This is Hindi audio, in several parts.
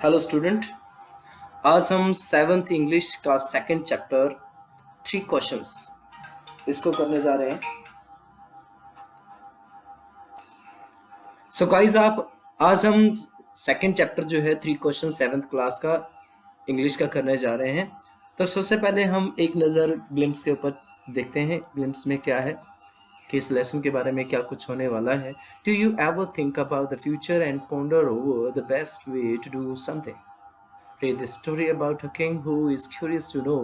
Hello student. आज हम सेवन्थ इंग्लिश का सेकंड चैप्टर 3 क्वेश्चंस इसको करने जा रहे हैं। सो गाइस, आप आज हम सेकंड चैप्टर जो है 3 क्वेश्चन सेवन्थ क्लास का इंग्लिश का करने जा रहे हैं। तो सबसे पहले हम एक नज़र ग्लिम्स के ऊपर देखते हैं। ग्लिम्स में क्या है कि इस लेसन के बारे में क्या कुछ होने वाला है। Do you ever think about the future and ponder over the best way to do something? Read the story about a king who is curious to know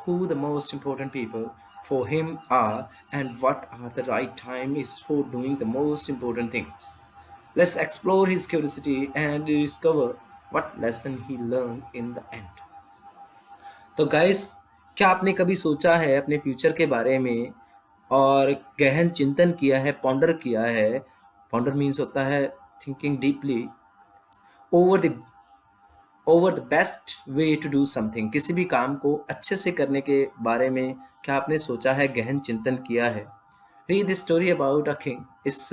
who the most important people for him are and what are the right time is for doing the most important things. Let's explore his curiosity and discover what lesson he learned in the end. तो गाइस, क्या आपने कभी सोचा है अपने फ्यूचर के बारे में और गहन चिंतन किया है, पॉन्डर किया है? पॉन्डर मीन्स होता है thinking deeply over the best way to do something. किसी भी काम को अच्छे से करने के बारे में क्या आपने सोचा है, गहन चिंतन किया है? Read the story about a king. इस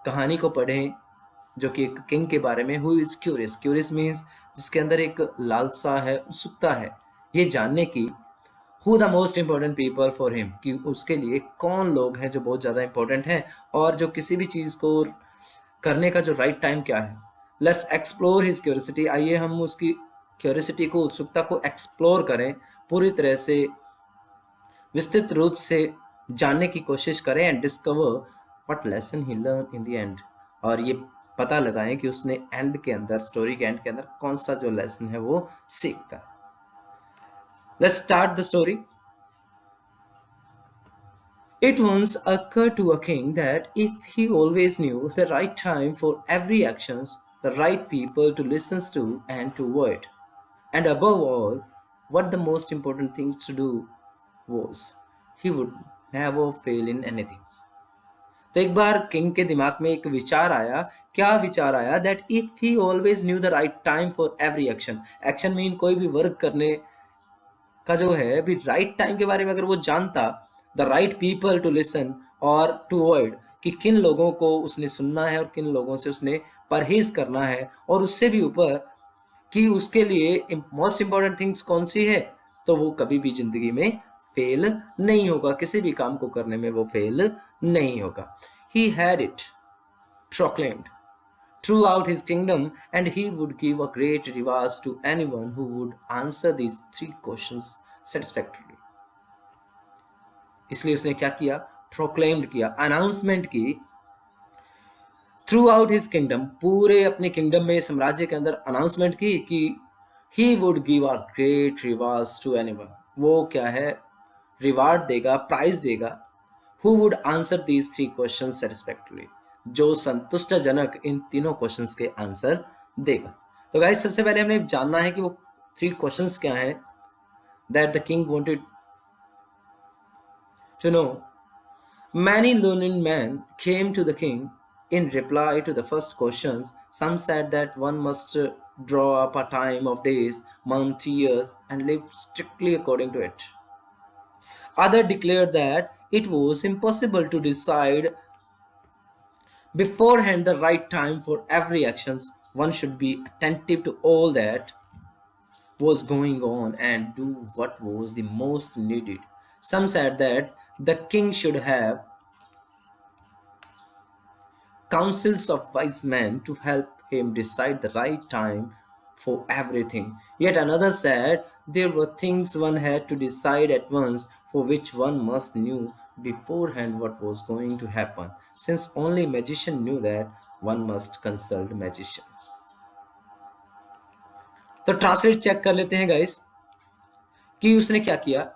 कहानी को पढ़ें जो कि एक किंग के बारे में। Who is curious. Curious means जिसके अंदर एक लालसा है, उत्सुकता है ये जानने की। Who the most important people for him, कि उसके लिए कौन लोग हैं जो बहुत ज़्यादा इंपॉर्टेंट हैं, और जो किसी भी चीज़ को करने का जो राइट टाइम क्या है। Let's explore his curiosity. आइए हम उसकी क्यूरियोसिटी को, उत्सुकता को एक्सप्लोर करें, पूरी तरह से विस्तृत रूप से जानने की कोशिश करें। And discover what lesson he learn in the end, और ये पता लगाएं कि उसने एंड के अंदर, स्टोरी के एंड के अंदर कौन सा जो लेसन है वो सीखता है। Let's start the story. It once occurred to a king that if he always knew the right time for every action, the right people to listen to and to avoid, and above all, what the most important thing to do was, he would never fail in anything. तो एक बार किंग के दिमाग में एक विचार आया। क्या विचार आया? That if he always new the right time for every action. Action mean कोई भी वर्क करने का जो है अभी राइट टाइम के बारे में अगर वो जानता, the right people to listen और टू अवॉइड, कि किन लोगों को उसने सुनना है और किन लोगों से उसने परहेज करना है, और उससे भी ऊपर कि उसके लिए मोस्ट इंपॉर्टेंट थिंग्स कौन सी है, तो वो कभी भी जिंदगी में फेल नहीं होगा। किसी भी काम को करने में वो फेल नहीं होगा। He had it proclaimed throughout his kingdom, and he would give a great reward to anyone who would answer these 3 questions satisfactorily. इसलिए उसने क्या किया? प्रोक्लेम्ड किया, अनाउंसमेंट की। थ्रू आउट हिज किंगडम, पूरे अपने किंगडम में, साम्राज्य के अंदर अनाउंसमेंट की कि he would give a great rewards to anyone. वो क्या है? रिवार्ड देगा, प्राइज देगा। Who would answer these 3 questions satisfactorily, जो संतुष्टजनक इन तीनों क्वेश्चंस के आंसर देगा। तो गाइस, सबसे पहले हमें जानना है कि वो 3 क्वेश्चंस क्या है that the king wanted to know. Many learned men came to the king in reply to the first questions. Some said that one must draw up a time of days, months, years, and live strictly according to it. Others declared that it was impossible to decide beforehand the right time for every action. One should be attentive to all that was going on and do what was the most needed. Some said that the king should have councils of wise men to help him decide the right time for everything. Yet another said there were things one had to decide at once, for which one must knew beforehand what was going to happen, since only magician knew that one must consult magicians. तो ट्रांसलेट चेक कर लेते हैं गाइस कि उसने क्या किया।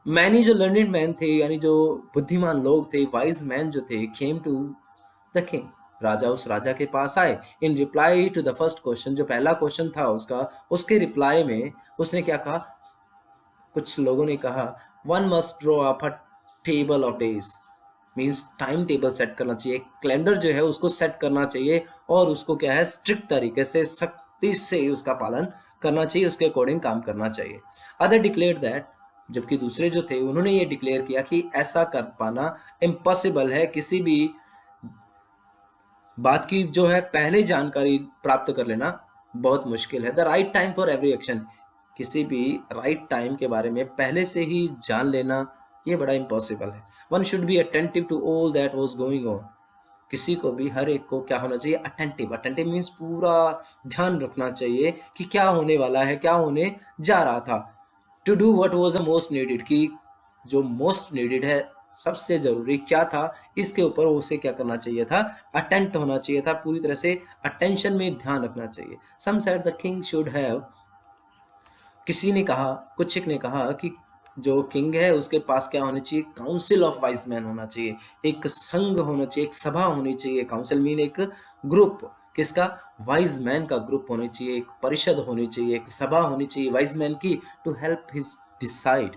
मैनी जो लर्निड मैन थे, यानी जो बुद्धिमान लोग थे, वाइज मैन जो थे, केम टू द किंग, राजा उस राजा के पास आए। In reply to the first question, जो पहला क्वेश्चन था उसका, उसके रिप्लाई में उसने क्या कहा? कुछ लोगों ने कहा one must draw up a table of days, means time table set करना चाहिए, कैलेंडर जो है उसको सेट करना चाहिए, और उसको क्या है, स्ट्रिक्ट तरीके से, सख्ती से उसका पालन करना चाहिए, उसके अकॉर्डिंग काम करना चाहिए। अदर डिक्लेयर दैट, जबकि दूसरे जो थे उन्होंने ये डिक्लेयर किया कि ऐसा कर पाना इम्पॉसिबल है। किसी भी बात की जो है पहले जानकारी प्राप्त कर लेना बहुत मुश्किल है। The right time for every action, किसी भी राइट टाइम के बारे में पहले से ही जान लेना ये बड़ा इम्पॉसिबल है। One should be attentive to all that was going on, किसी को भी हर एक को क्या होना चाहिए, अटेंटिव। अटेंटिव मीन्स पूरा ध्यान रखना चाहिए कि क्या होने वाला है, क्या होने जा रहा था। To do what was the most needed, कि जो मोस्ट नीडेड है, सबसे जरूरी क्या था, इसके ऊपर उसे क्या करना चाहिए था, अटेंट होना चाहिए था, पूरी तरह से अटेंशन में ध्यान रखना चाहिए। Some said the king should have, किसी ने कहा, कुछ एक ने कहा कि जो किंग है उसके पास क्या होना चाहिए, काउंसिल ऑफ वाइज मैन होना चाहिए, एक संघ होना चाहिए, एक सभा होनी चाहिए। काउंसिल मीन एक ग्रुप, किसका, वाइज मैन का ग्रुप होना चाहिए, एक परिषद होनी चाहिए, एक सभा होनी चाहिए वाइज मैन की, to help his decide,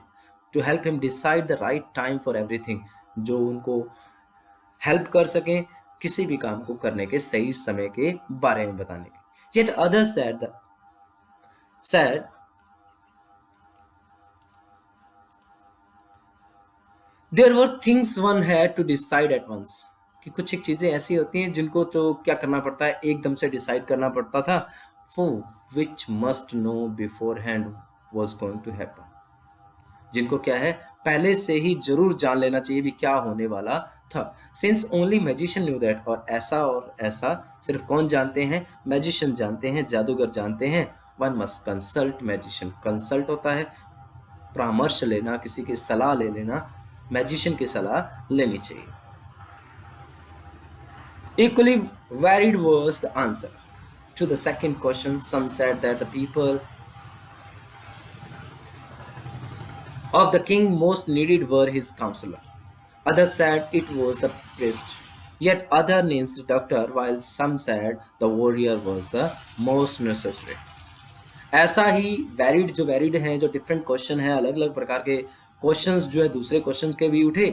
to help him decide the right time for everything, जो उनको हेल्प कर सकें किसी भी काम को करने के सही समय के बारे में बताने के। Yet others said there were things one had to decide at once, कि कुछ एक चीजें ऐसी होती हैं जिनको तो क्या करना पड़ता है, एकदम से डिसाइड करना पड़ता था। For which must know beforehand was going to happen, जिनको क्या है पहले से ही जरूर जान लेना चाहिए भी क्या होने वाला था। Since only magician knew that, और ऐसा सिर्फ कौन जानते हैं, मैजिशियन जानते हैं, जादूगर जानते हैं। One must consult magician, consult होता है परामर्श लेना, किसी की सलाह ले लेना, मैजिशियन की सलाह लेनी चाहिए। Equally varied was the answer to the second question. Some said that the people of the king most needed were his counselor. Others said it was the priest. Yet other names the doctor, while some said the warrior was the most necessary. ऐसा ही वैरिड, जो वैरिड हैं, जो डिफरेंट क्वेश्चन हैं, अलग अलग प्रकार के क्वेश्चंस जो है दूसरे क्वेश्चंस के भी उठे।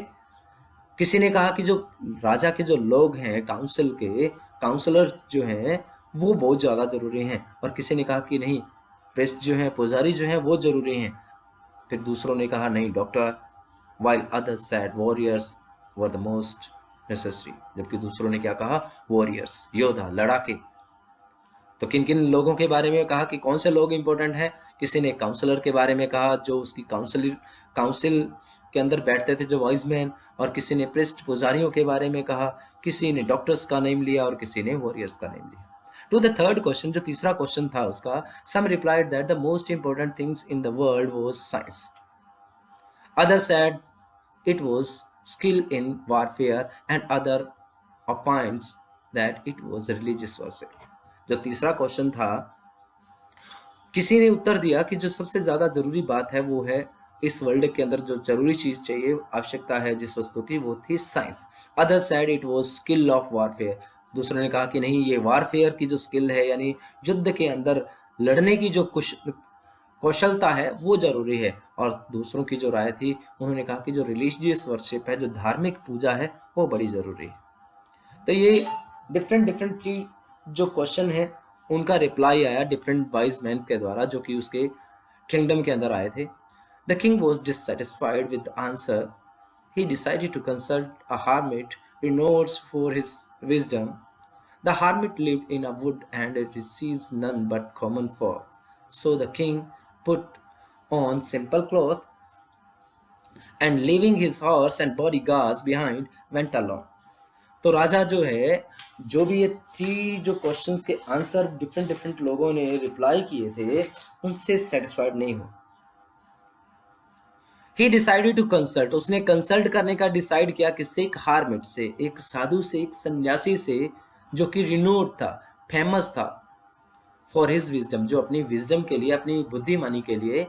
किसी ने कहा कि जो राजा के जो लोग हैं, काउंसिल के काउंसलर जो हैं वो बहुत ज़्यादा ज़रूरी हैं, और किसी ने कहा कि नहीं, प्रेस्ट जो हैं, पुजारी जो हैं वो ज़रूरी हैं। फिर दूसरों ने कहा नहीं, doctor. While others sad warriors were the most necessary, जबकि दूसरों ने क्या कहा, वॉरियर्स, योद्धा, लड़ाके। तो किन किन लोगों के बारे में कहा कि कौन से लोग इंपॉर्टेंट हैं, किसी ने काउंसलर के बारे में कहा जो उसकी काउंसिल के अंदर बैठते थे, जो वाइज मैन, और किसी ने प्रेस्ट पुजारियों के बारे में कहा, किसी ने डॉक्टर्स का नेम लिया और किसी ने वॉरियर्स का नेम लिया। टू द थर्ड क्वेश्चन, जो तीसरा क्वेश्चन था उसका, some replied that the most important things in the world was science, other said it was skill in warfare, and other opines that it was religious worship। जो तीसरा क्वेश्चन था, किसी ने उत्तर दिया कि जो सबसे ज्यादा जरूरी बात है वो है इस वर्ल्ड के अंदर जो जरूरी चीज चाहिए, आवश्यकता है जिस वस्तु की, वो थी science. Other side it was skill of warfare, दूसरों ने कहा कि नहीं, ये वारफेयर की जो स्किल है, यानी युद्ध के अंदर लड़ने की जो कौशलता है वो जरूरी है। और दूसरों की जो राय थी, उन्होंने कहा कि जो रिलीजियस वर्शिप है, जो धार्मिक पूजा है, वो बड़ी जरूरी है। तो ये डिफरेंट डिफरेंट थ्री जो क्वेश्चन है उनका रिप्लाई आया डिफरेंट वाइज मैन के द्वारा, जो कि उसके किंगडम के अंदर आए थे। The king was dissatisfied with the answer, he decided to consult a hermit renowned for his wisdom. The hermit lived in a wood and receives none but common folk. So the king put on simple cloth and leaving his horse and bodyguards behind went along. तो राजा जो है, जो भी ये थ्री जो क्वेश्चंस के आंसर डिफरेंट डिफरेंट लोगों ने रिप्लाई किए थे, उनसे सेटिस्फाइड नहीं हो। ही डिसाइडेड टू कंसल्ट, उसने कंसल्ट करने का डिसाइड किया किससे, एक हार्मिट से, एक साधु से, एक सन्यासी से, जो कि रिनोड था, फेमस था, फॉर हिज विजडम, जो अपनी विजडम के लिए, अपनी बुद्धिमानी के लिए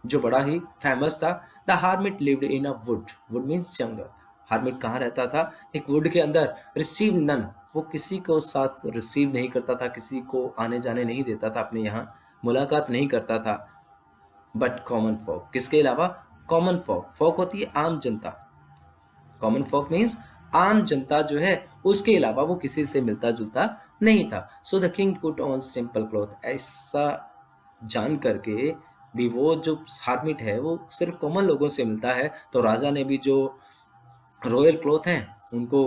जो बड़ा ही फेमस था। The hermit lived in a would, would means jungle. Hermit कहाँ रहता था, एक वुड के अंदर। रिसीव नन, वो किसी को साथ रिसीव नहीं करता था, किसी को आने जाने नहीं देता था, अपने यहाँ मुलाकात नहीं करता था। बट कॉमन फॉक, किसके अलावा, कॉमन फॉक, फॉक होती है आम जनता, कॉमन फॉक मीन्स आम जनता जो है, उसके अलावा वो किसी से मिलता जुलता नहीं था। So the king put on simple cloth, ऐसा जान करके भी वो जो हार्मिट है वो सिर्फ कॉमन लोगों से मिलता है, तो राजा ने भी जो रॉयल क्लॉथ हैं उनको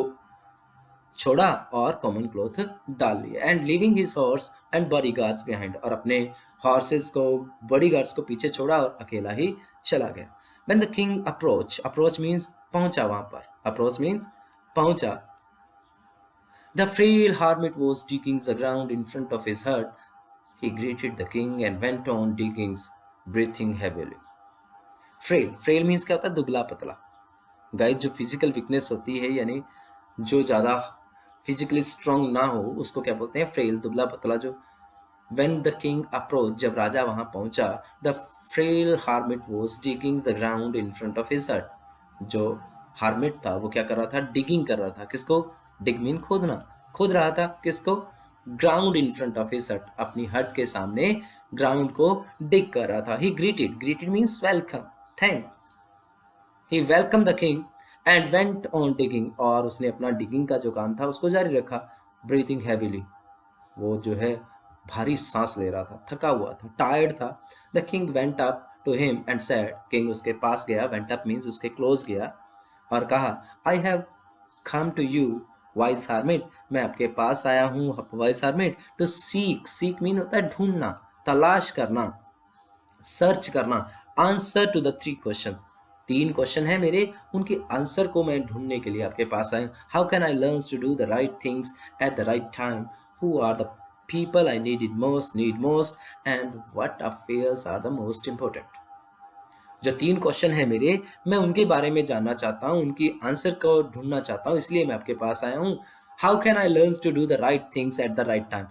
छोड़ा और कॉमन क्लॉथ डाल लिया, and living his horse and bodyguards behind, और अपने हॉर्सेस को, बॉडीगार्ड्स को पीछे छोड़ा और अकेला ही चला गया। When the king approach means पहुंचा, वहां पर अप्रोच मीन्स पहुंचा, the frail hermit was digging the ground in front of his hut. He greeted the king and went on digging, breathing heavily. Frail means क्या होता है? दुबला पतला। गाइस, जो फिजिकल वीकनेस होती है, यानी जो ज़्यादा फिजिकली स्ट्रांग ना हो, उसको क्या बोलते हैं? फ्रेल, दुबला पतला। जो व्हेन द किंग अप्रोच, जब राजा वहां पहुंचा, the frail hermit was digging the ground in front of his hut. जो हार्मिट था वो क्या कर रहा था? डिगिंग कर रहा था। किसको? डिग मीन खोदना, खोद रहा था। किसको? Ground in front of his हट, अपनी हट के सामने ग्राउंड को डिग कर रहा था। ही greeted means welcome, thank. He welcome the king and went on digging, और उसने अपना डिगिंग का जो काम था उसको जारी रखा। ब्रीथिंग हैवीली, वो जो है भारी सांस ले रहा था, थका हुआ था, टायर्ड था। The king went up to him and said, king उसके पास गया, वेंट अप मीन्स उसके क्लोज गया, और कहा, I have come to you wise hermit, मैं आपके पास आया हूँ wise hermit, to seek mean होता है ढूंढना, तलाश करना, सर्च करना, answer to the 3 question. 3 question है मेरे, उनके आंसर को मैं ढूंढने के लिए आपके पास आया। How can I learn to do the right things at the right time, who are the people I need most, and what affairs are the most important. जो 3 क्वेश्चन है मेरे, मैं उनके बारे में जानना चाहता हूँ, उनकी आंसर को ढूंढना चाहता हूँ, इसलिए मैं आपके पास आया हूँ। How can I learn to do the right things at the right time,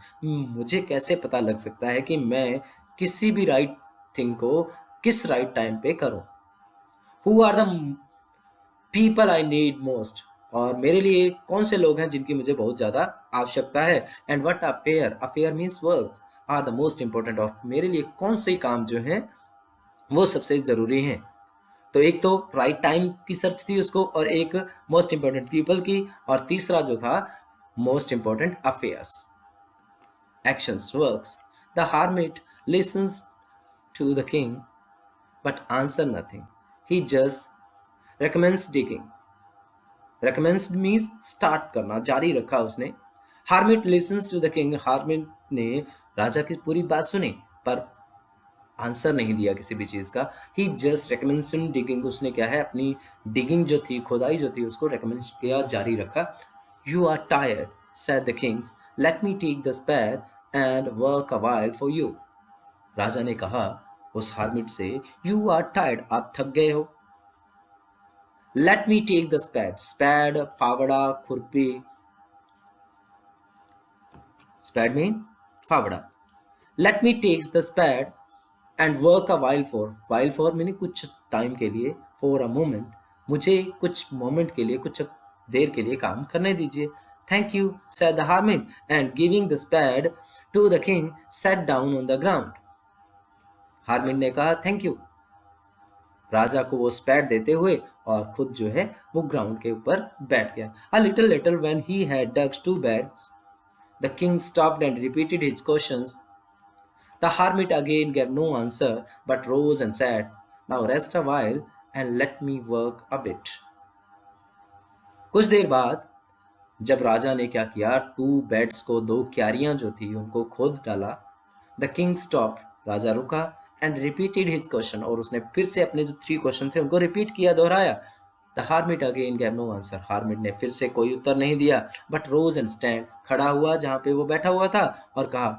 मुझे कैसे पता लग सकता है कि मैं किसी भी राइट थिंग को किस राइट टाइम पे करूं। Who are the people I need most, और मेरे लिए कौन से लोग हैं जिनकी मुझे बहुत ज्यादा आवश्यकता है। And what affair means work, are the most important of, मेरे लिए कौन से काम जो है वो सबसे जरूरी हैं। तो एक तो राइट टाइम की सर्च थी उसको, और एक मोस्ट इंपॉर्टेंट पीपल की, और तीसरा जो था most important affairs, actions, works. The hermit lessons to the king but answer nothing. He just recommends digging. Recommends means start करना, जारी रखा उसने। Hermit listens to the king. Hermit ने राजा की पूरी बात सुनी पर आंसर नहीं दिया किसी भी चीज का। He just recommends digging. उसने क्या है, अपनी डिगिंग जो थी, खोदाई जो थी, उसको रेकमेंड किया, जारी रखा। You are tired, said the king. Let me take the spade and work a while for you. राजा ने कहा उस हार्मिट से, यू आर टायर्ड, आप थक गए हो। Let me take the spade, spade फावड़ा, खुरपी, स्पैड मीन फावड़ा। Let me take the spade and work a while for mean कुछ टाइम के लिए, फॉर अ मोमेंट, मुझे कुछ मोमेंट के लिए, कुछ देर के लिए काम करने दीजिए। Thank you, said the hermit, and giving the spade to the king sat down on the ground. Hermit ने कहा थैंक यू राजा को वो स्पैड देते हुए, और खुद जो है वो ग्राउंड के ऊपर बैठ गया। A little letter when he had dug 2 beds, the king stopped and repeated his questions. The hermit again gave no answer but rose and said, now rest a while and let me work a bit. कुछ देर बाद जब राजा ने क्या किया, 2 बेड्स को, 2 क्यारियां जो थी उनको खोद डाला। द किंग स्टॉप, राजा रुका, एंड रिपीटेड हिज क्वेश्चन, और उसने फिर से अपने जो 3 क्वेश्चन थे उनको रिपीट किया, दोहराया। The hermit again gave no answer, hermit ने फिर से कोई उत्तर नहीं दिया, बट रोज एंड स्टैंड, खड़ा हुआ जहां पे वो बैठा हुआ था, और कहा,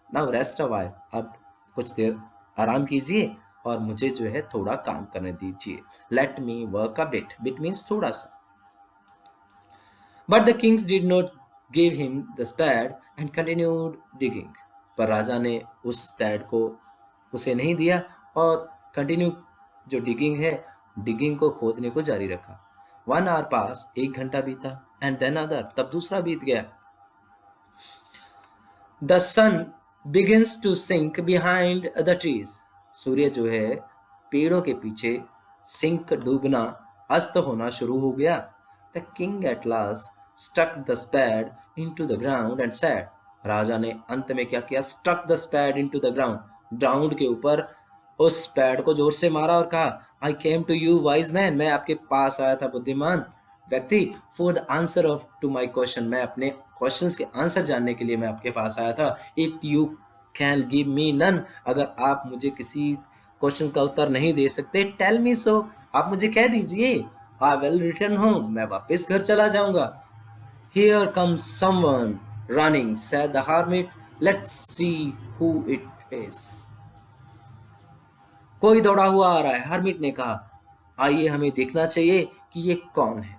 नाउ रेस्ट अ व्हाइल, अब कुछ देर आराम कीजिए और मुझे जो है थोड़ा काम करने दीजिए। Let me work a bit, bit means थोड़ा सा। But the kings did not give him the spade and continued digging. पर राजा ने उस स्पैड को उसे नहीं दिया और कंटिन्यू जो डिगिंग है, डिगिंग को खोदने को जारी रखा। 1 hour पास, 1 घंटा बीता, एंड देन अदर, तब दूसरा बीत गया। The sun begins to sink behind the trees, सूर्य जो है पेड़ों के पीछे सिंक, डूबना, अस्त होना शुरू हो गया। The king at last stuck the spade into the ground and said, राजा ने अंत में क्या किया, stuck the spade into the ground, ground के ऊपर उस स्पैड को जोर से मारा और कहा, I came to you wise man, मैं आपके पास आया था बुद्धिमान, व्यक्ति, for the answer of to my question, मैं अपने क्वेश्चंस के आंसर जानने के लिए मैं आपके पास आया था। If you can give me none, अगर आप मुझे किसी क्वेश्चंस का उत्तर नहीं दे सकते, टेल मी सो, आप मुझे कह दीजिए। आई विल रिटर्न होम, मैं वापस घर चला जाऊंगा। Here comes someone running, said the hermit, let's see who it is. कोई दौड़ा हुआ आ रहा है, हर्मिट ने कहा, आइए हमें देखना चाहिए कि ये कौन है।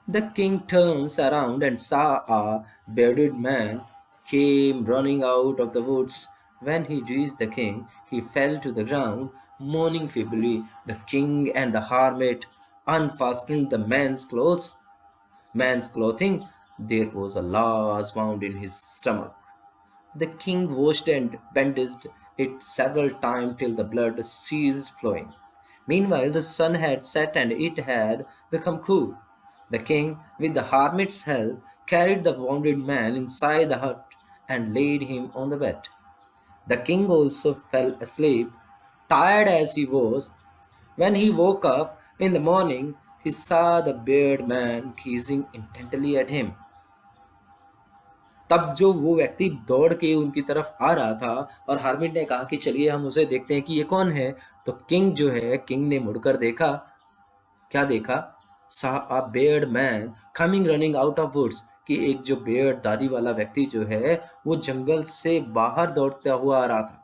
The king turns around and saw a bearded man came running out of the woods. When he reached the king, he fell to the ground, moaning feebly. The king and the hermit unfastened the man's clothing. There was a large wound in his stomach. The king washed and bandaged it several times till the blood ceased flowing. Meanwhile, the sun had set and it had become cool. The king, with the hermit's help, carried the wounded man inside the hut and laid him on the bed. The king also fell asleep, tired as he was. When he woke up in the morning, he saw the bearded man gazing intently at him. तब जो वो व्यक्ति दौड़ के उनकी तरफ आ रहा था और हार्मिट ने कहा कि चलिए हम उसे देखते हैं कि ये कौन है, तो किंग जो है, किंग ने मुड़कर देखा। क्या देखा? Saw a bearded man coming running out of woods, कि एक जो बेयर्ड दाढ़ी वाला व्यक्ति जो है वो जंगल से बाहर दौड़ता हुआ आ रहा था।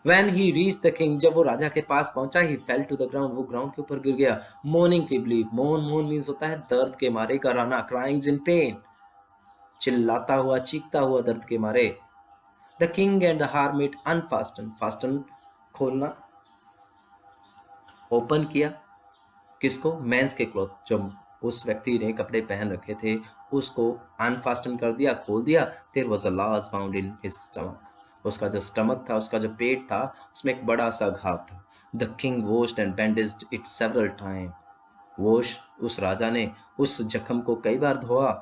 When he reached the king, जब वो राजा के पास पहुंचा, he fell to the ground, वो ग्राउंड के ऊपर गिर गया। Moaning feebly, मोन मीन्स होता है दर्द के मारे कराना, crying in pain, चिल्लाता हुआ, चीखता हुआ दर्द के मारे। The king and the hermit unfastened, fasten खोलना, ओपन किया, किसको? मेंस के क्लॉथ, जो उस व्यक्ति ने कपड़े पहन रखे थे उसको अनफास्टन कर दिया, खोल दिया। There was a large bound in his stomach, उसका जो स्टमक था, उसका जो पेट था, उसमें एक बड़ा सा घाव था। The king washed and bandaged it several time, wash, उस राजा ने उस जख्म को कई बार धोआ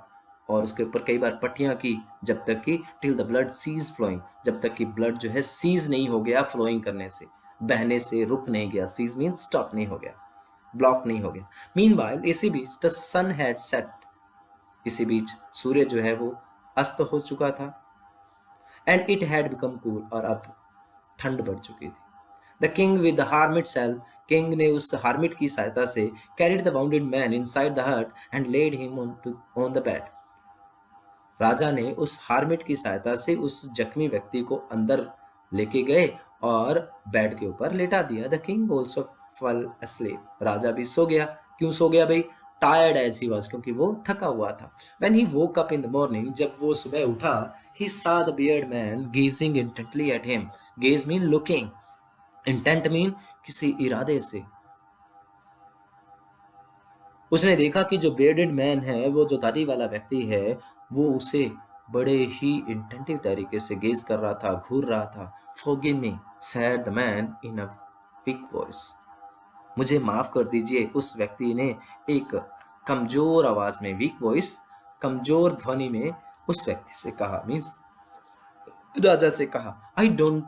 और उसके ऊपर कई बार पट्टियां की, जब तक कि till the blood cease flowing, जब तक कि ब्लड जो है सीज नहीं हो गया, फ्लोइंग करने से, बहने से रुक नहीं गया। सीज मीन स्टॉप नहीं हो गया, ब्लॉक नहीं हो गया। मीनवाइल, इसी बीच द सन हैड सेट, इसी बीच सूर्य जो है वो अस्त हो चुका था। And it had become cool, और अब ठंड बढ़ चुकी थी। The king with the hermit's help, किंग ने उस हार्मिट की सहायता से carried the wounded man inside the hut and laid him on the bed, राजा ने उस हार्मिट की सहायता से उस जख्मी व्यक्ति को अंदर लेके गए और बेड के ऊपर लेटा दिया। द किंग ऑल्सो फल asleep, राजा भी सो गया। क्यों सो गया भाई? टायर्ड एज ही वॉज, क्योंकि वो थका हुआ था। When he woke up in the morning, जब वो सुबह उठा, ही saw the bearded man gazing intently at him. Gaze mean looking, intent mean किसी इरादे से। उसने देखा कि जो बेयर्डेड मैन है, वो जो दाढ़ी वाला व्यक्ति है, वो उसे बड़े ही इंटेंटिव तरीके से गेज कर रहा था, घूर रहा था। Forgive me, said the man in a week voice, मुझे माफ कर दीजिए, उस व्यक्ति ने एक कमजोर आवाज में, वीक वॉइस, कमजोर ध्वनि में उस व्यक्ति से कहा, मीन्स राजा से कहा। I don't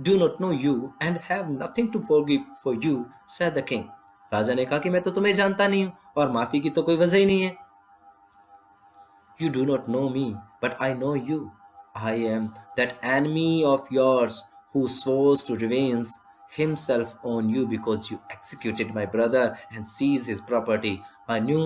do not know you and have nothing to forgive for you, said the king, राजा ने कहा कि मैं तो तुम्हें जानता नहीं हूं और माफी की तो कोई वजह ही नहीं है। You do not know me, but I know you. I am that enemy of yours who swears to revenge himself on you because you executed my brother and seized his property. I knew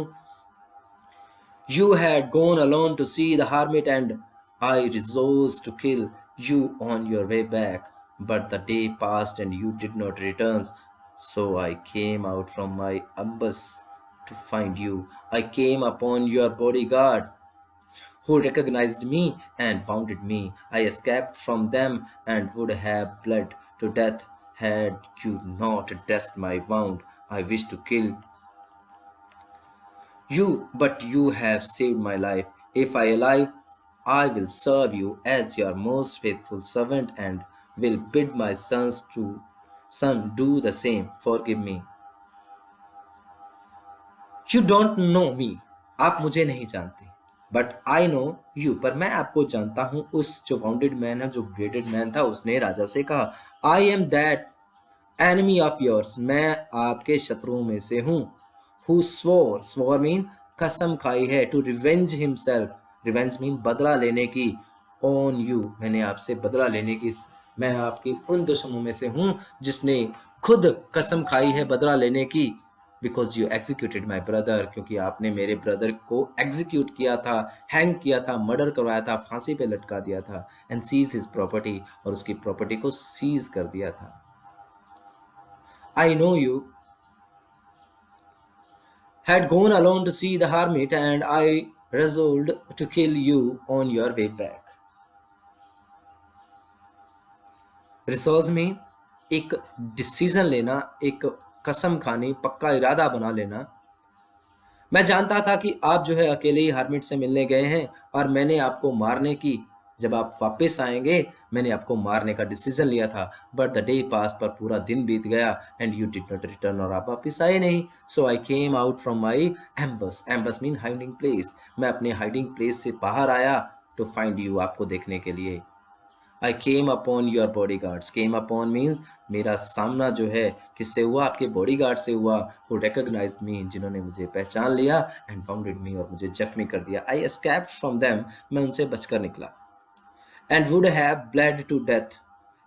you had gone alone to see the hermit, and I resolved to kill you on your way back. But the day passed and you did not return. So I came out from my ambush to find you. I came upon your bodyguard, who recognized me and wounded me. I escaped from them and would have bled to death had you not dressed my wound. I wish to kill you, but you have saved my life. If I alive, I will serve you as your most faithful servant and will bid my son do the same. Forgive me. You don't know me. आप मुझे नहीं जानते, बट आई नो यू, पर मैं आपको जानता हूं। उस जो वाउंडेड मैन है, जो बेडेड मैन था, उसने राजा से कहा, I am that enemy of yours, मैं आपके शत्रुओं में से हूं, who swore mean कसम खाई है, to revenge himself, revenge mean बदला लेने की, on you मैंने आपसे बदला लेने की, मैं आपके उन दुश्मनों में से हूँ जिसने खुद कसम खाई है बदला लेने की, because you executed my brother, क्योंकि आपने मेरे ब्रदर को एग्जीक्यूट किया था, हैंग किया था, मर्डर करवाया था, फांसी पे लटका दिया था, एंड सीज हिज प्रॉपर्टी, और उसकी प्रॉपर्टी को सीज कर दिया था। I know you had gone alone to see the hermit, and I resolved to kill you on your way back. Resolve में एक डिसीजन लेना, एक कसम खानी, पक्का इरादा बना लेना। मैं जानता था कि आप जो है अकेले ही हार्मिट से मिलने गए हैं, और मैंने आपको मारने की, जब आप वापस आएंगे मैंने आपको मारने का डिसीजन लिया था, बट द डे पास, पर पूरा दिन बीत गया, and you did not return, और आप वापस आए नहीं। So I came out from my ambush, ambush mean hiding place, मैं अपने हाइडिंग प्लेस से बाहर आया टू फाइंड यू, आपको देखने के लिए। I came upon your bodyguards, came upon means मेरा सामना जो है किससे हुआ, आपके बॉडी गार्ड से हुआ, हु रिकॉग्नाइज मी, जिन्होंने मुझे पहचान लिया, एंड वाउंडेड मी, और मुझे जख्मी कर दिया। आई एस्केप्ड फ्रॉम देम, मैं उनसे बचकर निकला, and would have bled to death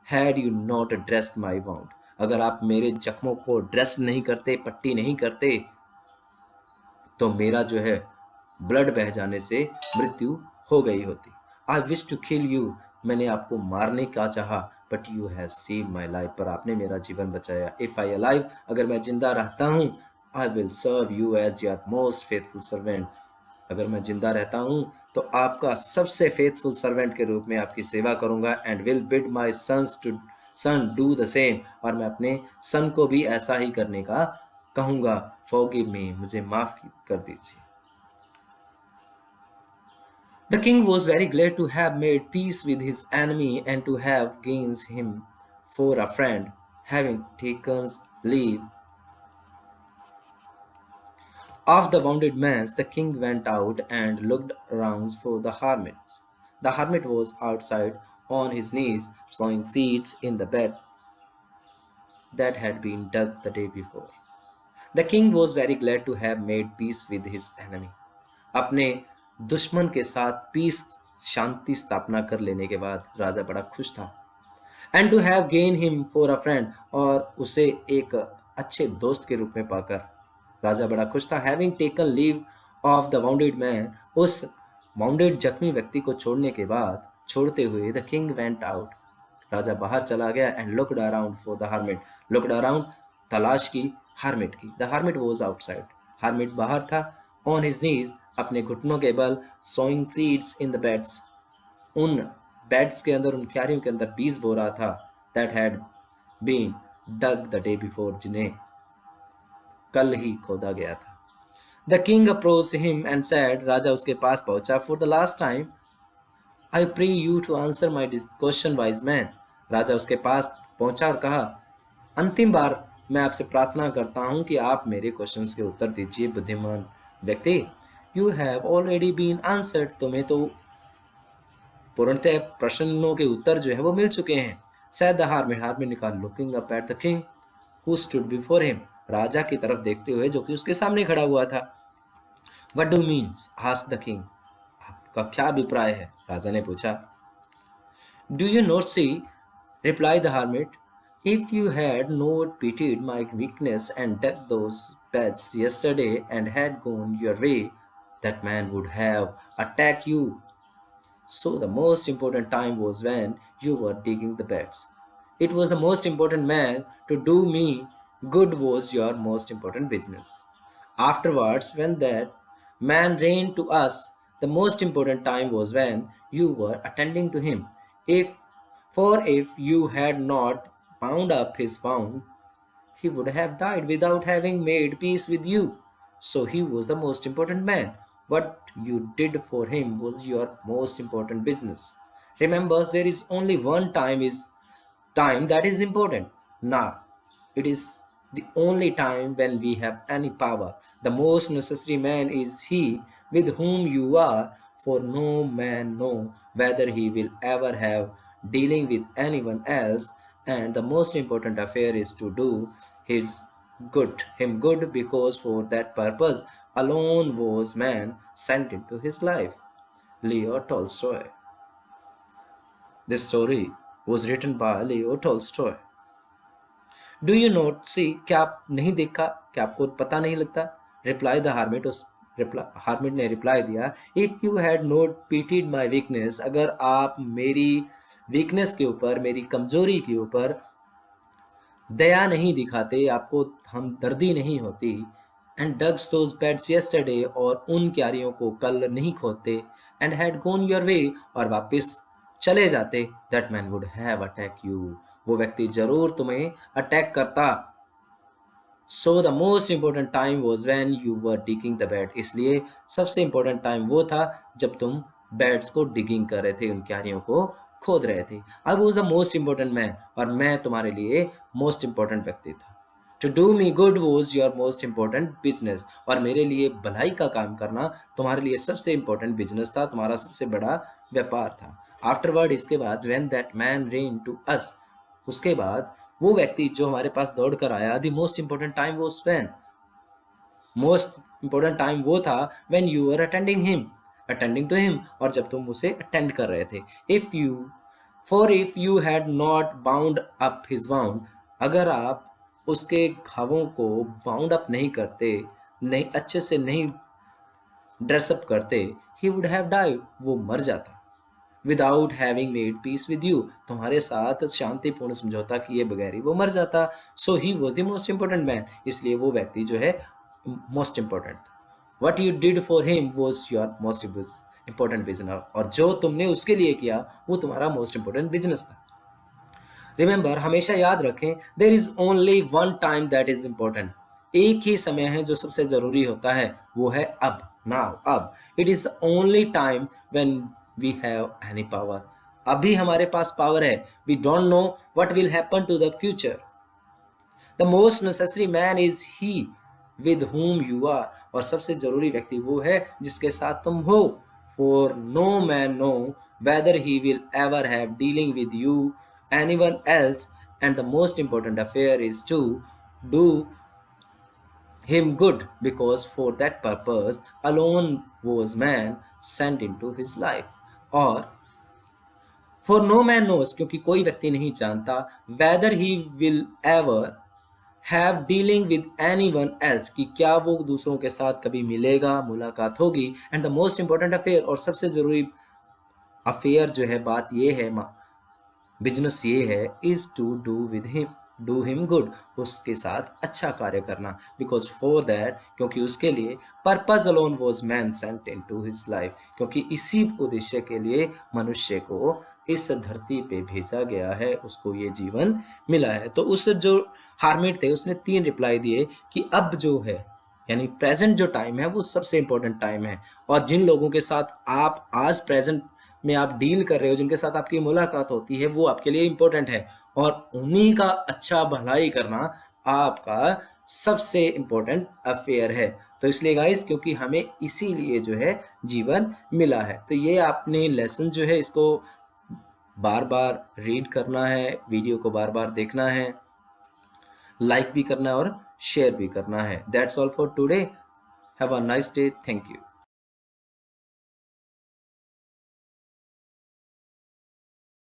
had you not dressed my wound, अगर आप मेरे जख्मों को ड्रेस नहीं करते, पट्टी नहीं करते, तो मेरा जो है ब्लड बह जाने से मृत्यु हो गई होती। I wish to kill you, मैंने आपको मारने का चाहा, but you have save my life, पर आपने मेरा जीवन बचाया। इफ आई अलाइव, अगर मैं जिंदा रहता हूँ, I will serve you as your most faithful servant, अगर मैं जिंदा रहता हूँ तो आपका सबसे फेथफुल सर्वेंट के रूप में आपकी सेवा करूंगा, and will bid my son do the same, और मैं अपने सन को भी ऐसा ही करने का कहूंगा। फॉरगिव मी, मुझे माफ कर दीजिए। The king was very glad to have made peace with his enemy and to have gained him for a friend. Having taken leave of the wounded man, the king went out and looked around for the hermit. The hermit was outside on his knees, sowing seeds in the bed that had been dug the day before. The king was very glad to have made peace with his enemy. अपने दुश्मन के साथ पीस, शांति स्थापना कर लेने के बाद राजा बड़ा खुश था। And to have gain him for a friend, और उसे एक अच्छे दोस्त के रूप में पाकर राजा बड़ा खुश था। Having taken leave of the wounded man, उस वाउंडेड जख्मी व्यक्ति को छोड़ने के बाद, छोड़ते हुए, द किंग वेंट आउट, राजा बाहर चला गया, and looked around for the hermit, looked around तलाश की हार्मिट की। The hermit was outside, hermit बाहर था, ऑन हिज नीज, अपने घुटनों के बल, sowing seeds in the beds, उन बेड्स के अंदर, उन क्यारियों के अंदर बीज बो रहा था, that had been dug the day before, जिन्हें कल ही खोदा गया था। The king approach him and said, राजा उसके पास पहुंचा, for the last time I pray you to answer my question wise man, राजा उसके पास पहुंचा और कहा, अंतिम बार मैं आपसे प्रार्थना करता हूं कि आप मेरे क्वेश्चंस के उत्तर दीजिए बुद्धिमान व्यक्ति। You have already been answered, तुम्हें तो पूर्णतः प्रश्नों के उत्तर जो है वो मिल चुके हैं। सैद द हार्मिट, हार्मिट ने कहा, looking up at the king who stood before him, राजा की तरफ देखते हुए जो कि उसके सामने खड़ा हुआ था। What do means, asked the king, आपका क्या अभिप्राय है, राजा ने पूछा। Do you not see, replied the hermit, if you had not pitied my weakness and dug those beds yesterday and had gone your way, that man would have attacked you. So the most important time was when you were digging the beds. It was the most important man to do me good was your most important business. Afterwards, when that man ran to us, the most important time was when you were attending to him. If you had not bound up his wound, he would have died without having made peace with you. So he was the most important man. What you did for him was your most important business. Remember, there is only one time that is important. Now, it is the only time when we have any power. The most necessary man is he with whom you are, for no man know whether he will ever have dealing with anyone else, and the most important affair is to do his good because for that purpose alone was man sent into his life. Leo Tolstoy. This story was written by Leo Tolstoy. Do you not see, क्या आप नहीं देखा, क्या आपको पता नहीं लगता? रिप्लाई द हार्मिट, उस हार्मिट ने रिप्लाई दिया, if you had not pitied my weakness, अगर आप मेरी वीकनेस के ऊपर, मेरी कमजोरी के ऊपर दया नहीं दिखाते, आपको हमदर्दी नहीं होती, and dugs those pets yesterday, और उन क्यारियों को कल नहीं खोदते, and had gone your way, और वापस चले जाते, that man would have attack you, वो व्यक्ति जरूर तुम्हें अटैक करता। So the most important time was when you were digging the bed, इसलिए सबसे इंपॉर्टेंट टाइम वो था जब तुम बेड्स को डिगिंग कर रहे थे, उन क्यारियों को खोद रहे थे। I was the most important man, और मैं तुम्हारे लिए मोस्ट इंपॉर्टेंट व्यक्ति था। To do me good was your most important business, और मेरे लिए भलाई का काम करना तुम्हारे लिए सबसे इंपॉर्टेंट बिजनेस था, तुम्हारा सबसे बड़ा व्यापार था। आफ्टरवर्ड, इसके बाद, when that man ran to us, उसके बाद वो व्यक्ति जो हमारे पास दौड़ कर आया, the most important time was when, most important time वो था when you were attending to him, और जब तुम उसे अटेंड कर रहे थे। If you had not bound up his wound, अगर आप उसके घावों को बाउंड अप नहीं करते, नहीं अच्छे से नहीं ड्रेसअप करते, ही वुड हैव डाइड, वो मर जाता। Without having made peace with you, तुम्हारे साथ शांतिपूर्ण समझौता किए बगैर ही वो मर जाता। So he was the most important man, इसलिए वो व्यक्ति जो है मोस्ट इंपॉर्टेंट था। What you did for him was your most important business, और जो तुमने उसके लिए किया वो तुम्हारा मोस्ट इंपॉर्टेंट बिजनेस था। रिमेंबर, हमेशा याद रखें, there is only one time that is important, एक ही समय है जो सबसे जरूरी होता है, वो है अब, नाउ, अब। It is the only time when we have any power, अभी हमारे पास पावर है। We don't know what will happen to the future. The most necessary man is he with whom you are, और सबसे जरूरी व्यक्ति वो है जिसके साथ तुम हो। For no man know whether he will ever have dealing with you anyone else, and the most important affair is to do him good because for that purpose alone was man sent into his life। और फॉर नो मैन नोस, क्योंकि कोई व्यक्ति नहीं जानता, weather he will ever have dealing with any one else, कि क्या वो दूसरों के साथ कभी मिलेगा, मुलाकात होगी। And the most important affair, और सबसे जरूरी अफेयर जो है, बात ये है, बिजनेस ये है, is to do him good, उसके साथ अच्छा कार्य करना। बिकॉज फॉर दैट, क्योंकि उसके लिए, purpose alone was man sent into his life, क्योंकि इसी उद्देश्य के लिए मनुष्य को इस धरती पे भेजा गया है, उसको ये जीवन मिला है। तो उस जो हार्मिट थे उसने 3 रिप्लाई दिए कि अब जो है, यानी प्रेजेंट जो टाइम है वो सबसे इंपॉर्टेंट टाइम है, और जिन लोगों के साथ आप आज प्रेजेंट में आप डील कर रहे हो, जिनके साथ आपकी मुलाकात होती है, वो आपके लिए इंपॉर्टेंट है, और उन्हीं का अच्छा भलाई करना आपका सबसे इंपॉर्टेंट अफेयर है। तो इसलिए गाइस, क्योंकि हमें इसीलिए जो है जीवन मिला है। तो ये आपने लेसन जो है इसको बार बार रीड करना है, वीडियो को बार बार देखना है, लाइक भी करना है और शेयर भी करना है। That's all for today. Have a nice day. Thank you.